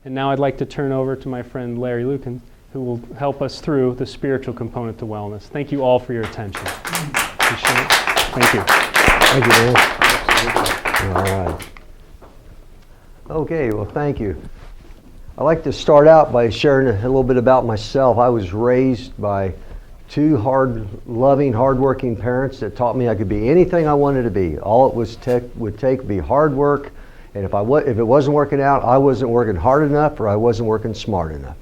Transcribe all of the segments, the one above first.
And now I'd like to turn over to my friend Larry Lucan, who will help us through the spiritual component to wellness. Thank you all for your attention. Appreciate it. Thank you. Thank you, Dan. All right. Okay, well, thank you. I'd like to start out by sharing a little bit about myself. I was raised by two loving, hardworking parents that taught me I could be anything I wanted to be. All it would take would be hard work, and if it wasn't working out, I wasn't working hard enough or I wasn't working smart enough.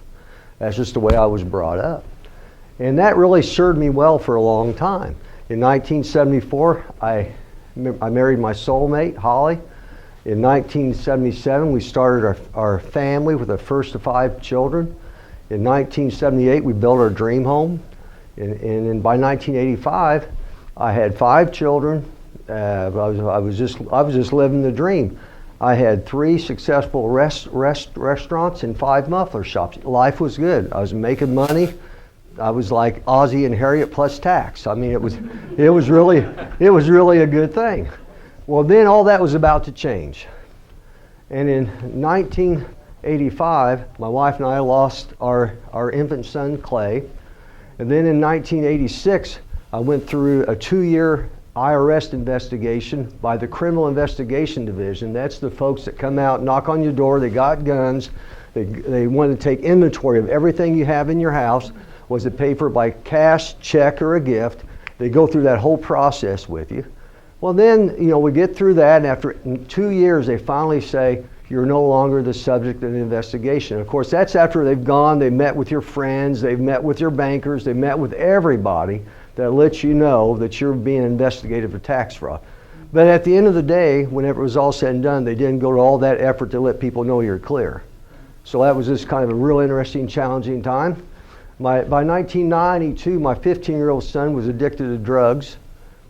That's just the way I was brought up. And that really served me well for a long time. In 1974, I married my soulmate, Holly. In 1977, we started our family with the first of 5 children. In 1978, we built our dream home. And by 1985, I had 5 children. I was just living the dream. I had 3 successful restaurants and 5 muffler shops. Life was good. I was making money. I was like Ozzie and Harriet plus tax. I mean, it was really a good thing. Well, then all that was about to change. And in 1985, my wife and I lost our infant son, Clay. And then in 1986, I went through a 2-year IRS investigation by the Criminal Investigation Division. That's the folks that come out, knock on your door, they got guns, they want to take inventory of everything you have in your house. Was it paid for by cash, check, or a gift? They go through that whole process with you. Well, then, we get through that, and after 2 years, they finally say, you're no longer the subject of the investigation. Of course, that's after they've gone, they met with your friends, they've met with your bankers, they've met with everybody that lets you know that you're being investigated for tax fraud. But at the end of the day, whenever it was all said and done, they didn't go to all that effort to let people know you're clear. So that was just kind of a real interesting, challenging time. By 1992, my 15-year-old son was addicted to drugs.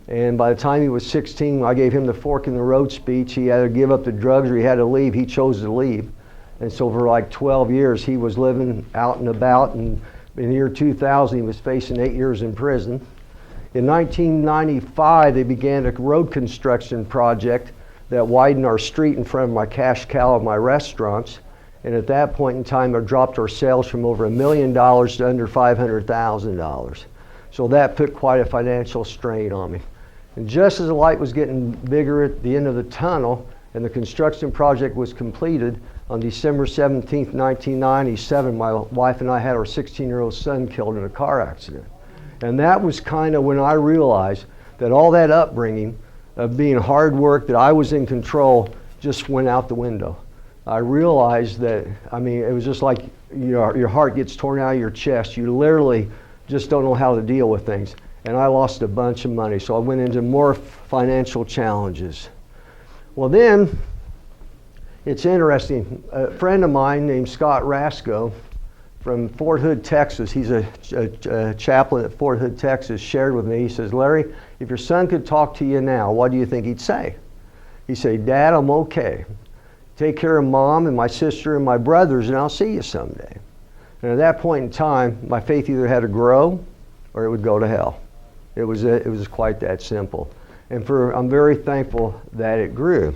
And by the time he was 16, I gave him the fork in the road speech. He had to give up the drugs or he had to leave. He chose to leave. And so for like 12 years, he was living out and about. And in the year 2000, he was facing 8 years in prison. In 1995, they began a road construction project that widened our street in front of my cash cow of my restaurants. And at that point in time, it dropped our sales from over $1 million to under $500,000. So that put quite a financial strain on me. And just as the light was getting bigger at the end of the tunnel and the construction project was completed, on December 17th, 1997, my wife and I had our 16-year-old son killed in a car accident. And that was kind of when I realized that all that upbringing of being hard work, that I was in control, just went out the window. I realized that, it was just like your heart gets torn out of your chest. You literally just don't know how to deal with things. And I lost a bunch of money, so I went into more financial challenges. Well, then, it's interesting. A friend of mine named Scott Rasco from Fort Hood, Texas, he's a chaplain at Fort Hood, Texas, shared with me. He says, Larry, if your son could talk to you now, what do you think he'd say? He'd say, Dad, I'm okay. Take care of Mom and my sister and my brothers, and I'll see you someday. And at that point in time, my faith either had to grow or it would go to hell. It was quite that simple. And I'm very thankful that it grew.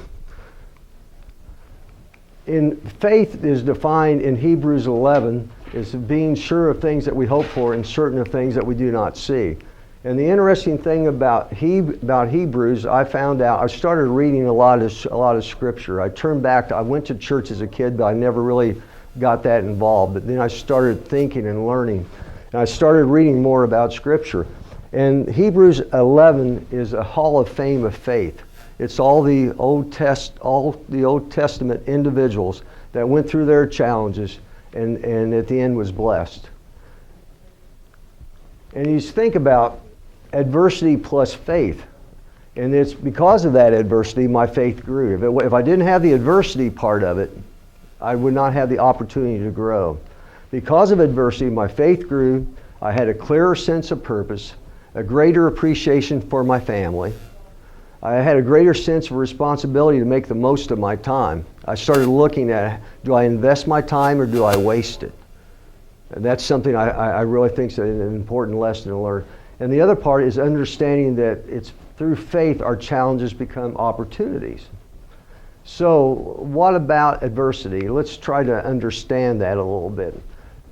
Faith is defined in Hebrews 11 as being sure of things that we hope for and certain of things that we do not see. And the interesting thing about Hebrews, I found out, I started reading a lot of scripture. I went to church as a kid, but I never really got that involved. But then I started thinking and learning. And I started reading more about scripture. And Hebrews 11 is a hall of fame of faith. It's all the Old Testament individuals that went through their challenges and at the end was blessed. And you think about adversity plus faith. And it's because of that adversity my faith grew. If I didn't have the adversity part of it, I would not have the opportunity to grow. Because of adversity, my faith grew. I had a clearer sense of purpose, a greater appreciation for my family. I had a greater sense of responsibility to make the most of my time. I started looking at, do I invest my time or do I waste it? And that's something I really think is an important lesson to learn. And the other part is understanding that it's through faith our challenges become opportunities. So what about adversity? Let's try to understand that a little bit.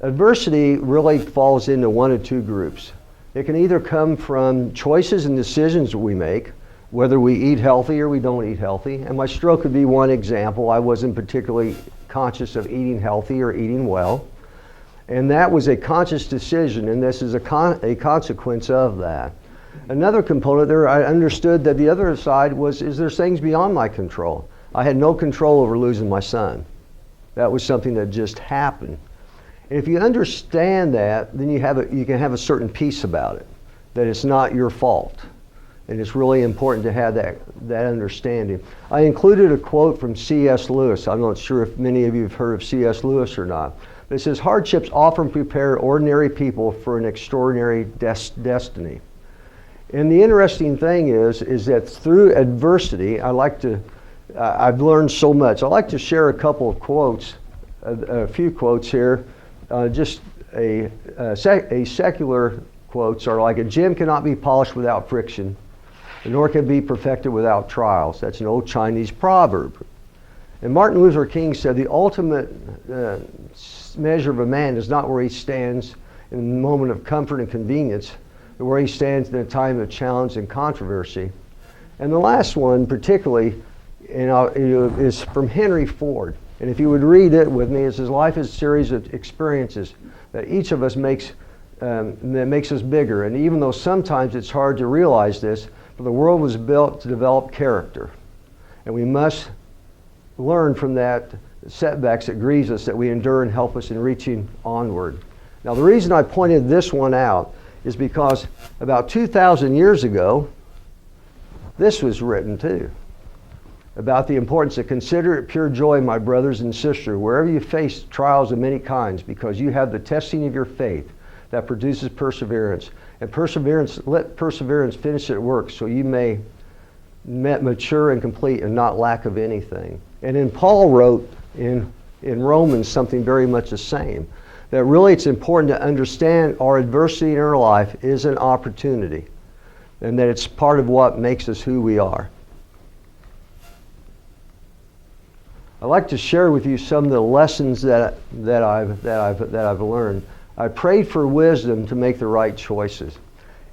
Adversity really falls into one of two groups. It can either come from choices and decisions that we make, whether we eat healthy or we don't eat healthy. And my stroke could be one example. I wasn't particularly conscious of eating healthy or eating well. And that was a conscious decision, and this is a consequence of that. Another component there, I understood that the other side was, is there things beyond my control? I had no control over losing my son. That was something that just happened. And if you understand that, then you can have a certain peace about it, that it's not your fault. And it's really important to have that understanding. I included a quote from C.S. Lewis. I'm not sure if many of you have heard of C.S. Lewis or not. But it says, hardships often prepare ordinary people for an extraordinary destiny. And the interesting thing is that through adversity, I've learned so much. I'd like to share a couple of quotes, a few quotes here. Just a secular quotes are like, a gem cannot be polished without friction, nor can be perfected without trials. That's an old Chinese proverb. And Martin Luther King said, the ultimate measure of a man is not where he stands in a moment of comfort and convenience, but where he stands in a time of challenge and controversy. And the last one particularly is from Henry Ford. And if you would read it with me, it says, life is a series of experiences that each of us makes that makes us bigger. And even though sometimes it's hard to realize this, but the world was built to develop character. And we must learn from that setbacks that grieves us, that we endure and help us in reaching onward. Now the reason I pointed this one out is because about 2,000 years ago, this was written too, about the importance of consider it pure joy, my brothers and sisters, wherever you face trials of many kinds, because you have the testing of your faith that produces perseverance. And let perseverance finish its work, so you may mature and complete and not lack of anything. And then Paul wrote in Romans something very much the same, that really it's important to understand our adversity in our life is an opportunity, and that it's part of what makes us who we are. I'd like to share with you some of the lessons that I've learned. I prayed for wisdom to make the right choices.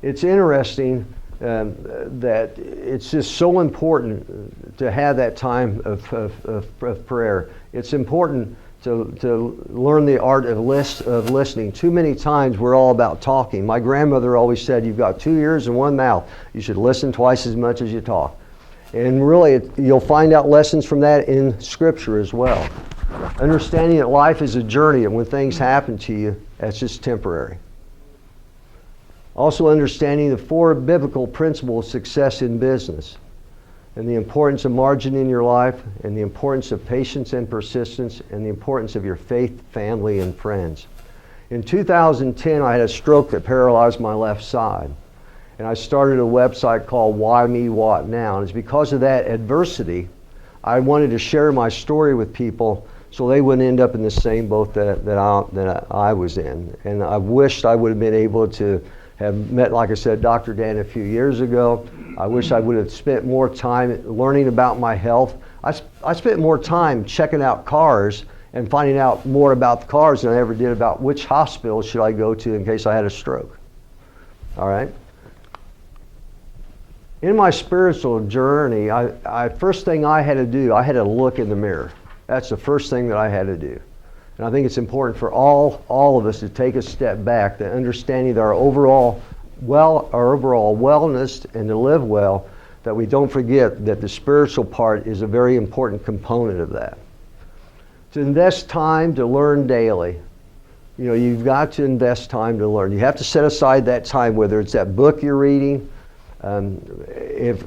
It's interesting that it's just so important to have that time of prayer. It's important to learn the art of listening. Too many times we're all about talking. My grandmother always said, you've got 2 ears and 1 mouth. You should listen twice as much as you talk. And really, you'll find out lessons from that in Scripture as well. Understanding that life is a journey, and when things happen to you, that's just temporary. Also understanding the 4 biblical principles of success in business, and the importance of margin in your life, and the importance of patience and persistence, and the importance of your faith, family, and friends. In 2010, I had a stroke that paralyzed my left side. And I started a website called Why Me What Now. And it's because of that adversity, I wanted to share my story with people so they wouldn't end up in the same boat that I was in. And I wished I would have been able to have met, like I said, Dr. Dan a few years ago. I wish I would have spent more time learning about my health. I spent more time checking out cars and finding out more about the cars than I ever did about which hospital should I go to in case I had a stroke. All right? In my spiritual journey, first thing I had to do, I had to look in the mirror. That's the first thing that I had to do. And I think it's important for all of us to take a step back, to understanding that our overall wellness and to live well, that we don't forget that the spiritual part is a very important component of that. To invest time to learn daily. You know, you've got to invest time to learn. You have to set aside that time, whether it's that book you're reading. If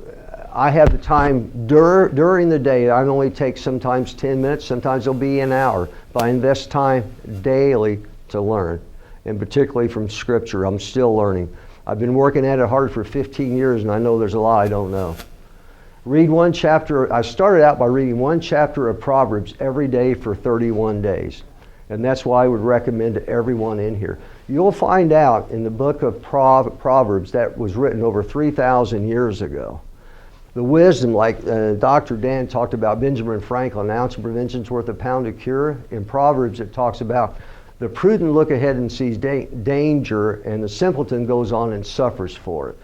I have the time during the day, I only take sometimes 10 minutes, sometimes it'll be an hour, but I invest time daily to learn, and particularly from Scripture. I'm still learning. I've been working at it hard for 15 years, and I know there's a lot I don't know. Read one chapter. I started out by reading one chapter of Proverbs every day for 31 days. And that's why I would recommend to everyone in here. You'll find out in the book of Proverbs that was written over 3,000 years ago, the wisdom, like Dr. Dan talked about Benjamin Franklin, an ounce of prevention's worth a pound of cure. In Proverbs it talks about the prudent look ahead and sees danger, and the simpleton goes on and suffers for it.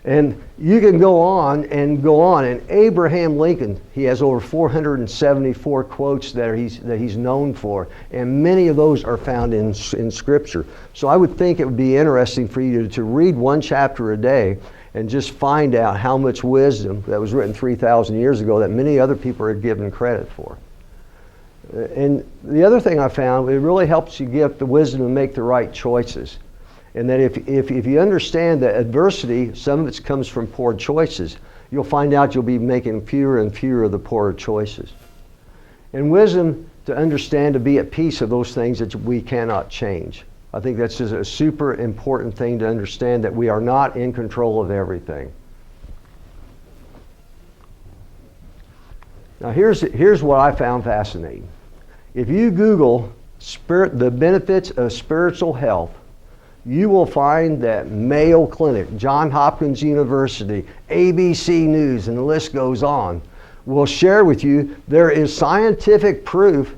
And you can go on and go on. And Abraham Lincoln, he has over 474 quotes that he's known for, and many of those are found in Scripture. So I would think it would be interesting for you to read one chapter a day and just find out how much wisdom that was written 3,000 years ago that many other people are given credit for. And the other thing I found, it really helps you get the wisdom to make the right choices. And that if you understand that adversity, some of it comes from poor choices, you'll find out you'll be making fewer and fewer of the poorer choices. And wisdom to understand to be at peace of those things that we cannot change. I think that's just a super important thing to understand, that we are not in control of everything. Now here's what I found fascinating. If you Google the benefits of spiritual health, you will find that Mayo Clinic, Johns Hopkins University, ABC News, and the list goes on, will share with you there is scientific proof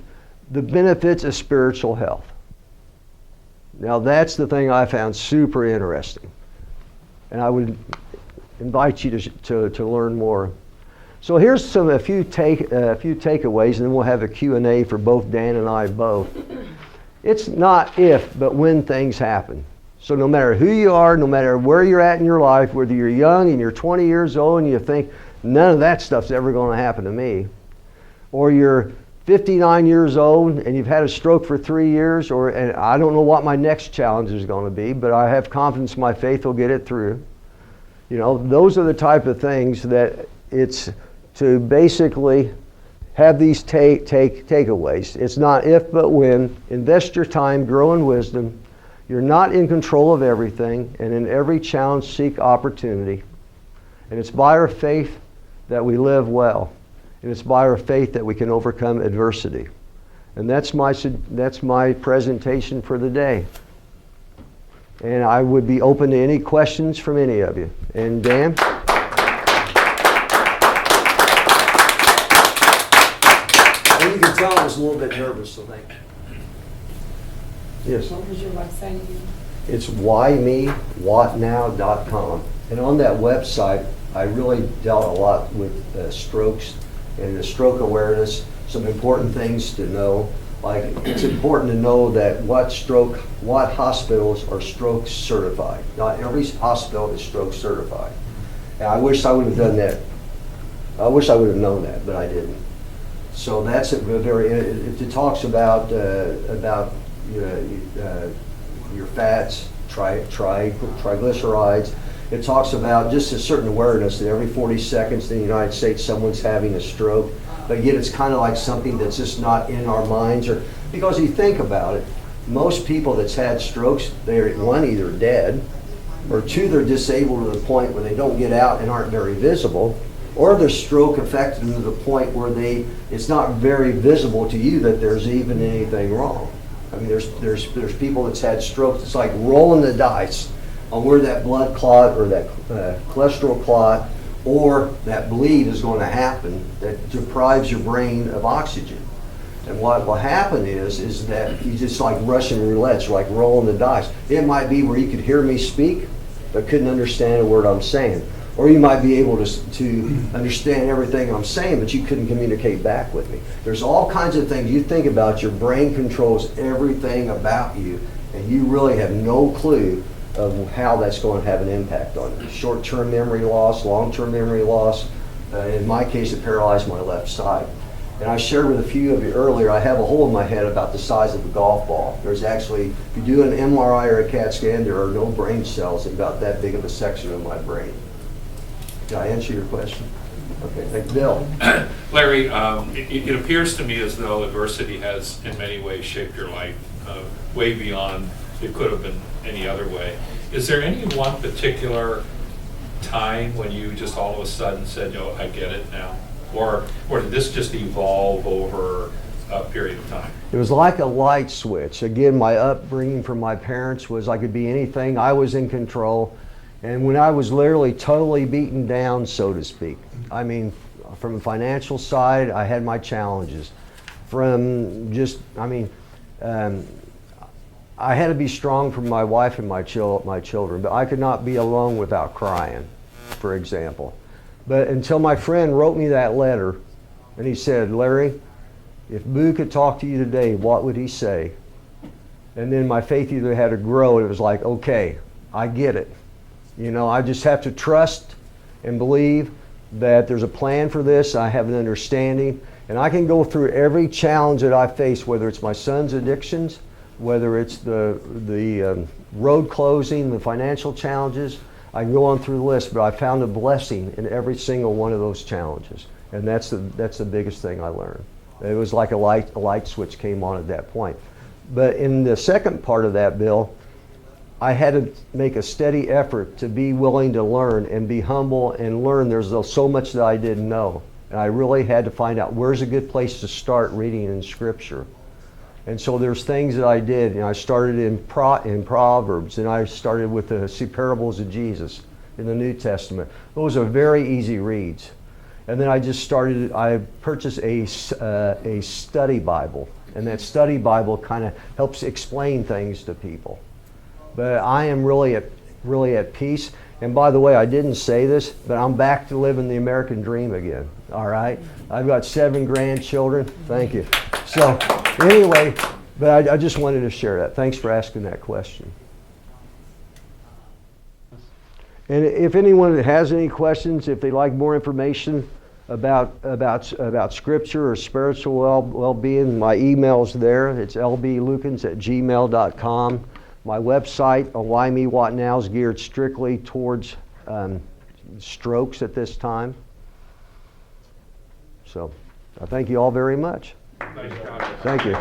the benefits of spiritual health. Now that's the thing I found super interesting. And I would invite you to learn more. So here's a few takeaways, and then we'll have a Q&A for both Dan and I both. It's not if, but when things happen. So no matter who you are, no matter where you're at in your life, whether you're young and you're 20 years old and you think none of that stuff's ever going to happen to me, or you're 59 years old and you've had a stroke for 3 years, and I don't know what my next challenge is going to be, but I have confidence my faith will get it through. You know, those are the type of things that it's to basically have these takeaways. It's not if, but when. Invest your time, grow in wisdom. You're not in control of everything, and in every challenge seek opportunity. And it's by our faith that we live well. And it's by our faith that we can overcome adversity. And that's my presentation for the day. And I would be open to any questions from any of you. And Dan? And you can tell I was a little bit nervous, so thank you. Yes. What was your website again? It's whymewhatnow.com. And on that website, I really dealt a lot with strokes and the stroke awareness, some important things to know. Like, it's important to know that what hospitals are stroke certified. Not every hospital is stroke certified. And I wish I would have done that. I wish I would have known that, but I didn't. So that's it talks about your fats, triglycerides. It talks about just a certain awareness that every 40 seconds in the United States someone's having a stroke, but yet it's kind of like something that's just not in our minds. Or because you think about it, most people that's had strokes, they're one, either dead, or two, they're disabled to the point where they don't get out and aren't very visible, or their stroke affected them to the point where it's not very visible to you that there's even anything wrong. I mean, there's people that's had strokes. It's like rolling the dice on where that blood clot or that cholesterol clot or that bleed is going to happen that deprives your brain of oxygen. And what will happen is that you just like Russian roulette, like rolling the dice. It might be where you could hear me speak, but couldn't understand a word I'm saying. Or you might be able to understand everything I'm saying, but you couldn't communicate back with me. There's all kinds of things you think about. Your brain controls everything about you, and you really have no clue of how that's going to have an impact on you. Short-term memory loss, long-term memory loss. In my case, it paralyzed my left side. And I shared with a few of you earlier, I have a hole in my head about the size of a golf ball. There's actually, if you do an MRI or a CAT scan, there are no brain cells in about that big of a section of my brain. Did I answer your question? Okay, thank you. Bill. Larry, it appears to me as though adversity has in many ways shaped your life way beyond it could have been any other way. Is there any one particular time when you just all of a sudden said, "Oh, I get it now"? Or did this just evolve over a period of time? It was like a light switch. Again, my upbringing from my parents was I could be anything. I was in control. And when I was literally totally beaten down, so to speak, I mean, from the financial side, I had my challenges. From just, I had to be strong for my wife and my children, but I could not be alone without crying, for example. But until my friend wrote me that letter, and he said, Larry, if Boo could talk to you today, what would he say? And then my faith either had to grow, and it was like, okay, I get it. You know, I just have to trust and believe that there's a plan for this. I have an understanding, and I can go through every challenge that I face, whether it's my son's addictions, whether it's the road closing, the financial challenges. I can go on through the list, but I found a blessing in every single one of those challenges, and that's the biggest thing I learned. It was like a light switch came on at that point. But in the second part of that, Bill, I had to make a steady effort to be willing to learn and be humble and learn. There's so much that I didn't know. And I really had to find out where's a good place to start reading in Scripture. And so there's things that I did. You know, I started in Proverbs, and I started with the parables of Jesus in the New Testament. Those are very easy reads. And then I purchased a study Bible. And that study Bible kind of helps explain things to people. But I am really at peace. And by the way, I didn't say this, but I'm back to living the American dream again. All right? I've got 7 grandchildren. Thank you. So anyway, but I just wanted to share that. Thanks for asking that question. And if anyone has any questions, if they'd like more information about Scripture or spiritual well-being, my email's there. It's lblukens@gmail.com. My website, Why Me What Now, is geared strictly towards strokes at this time. So I thank you all very much. Nice job. Thank you.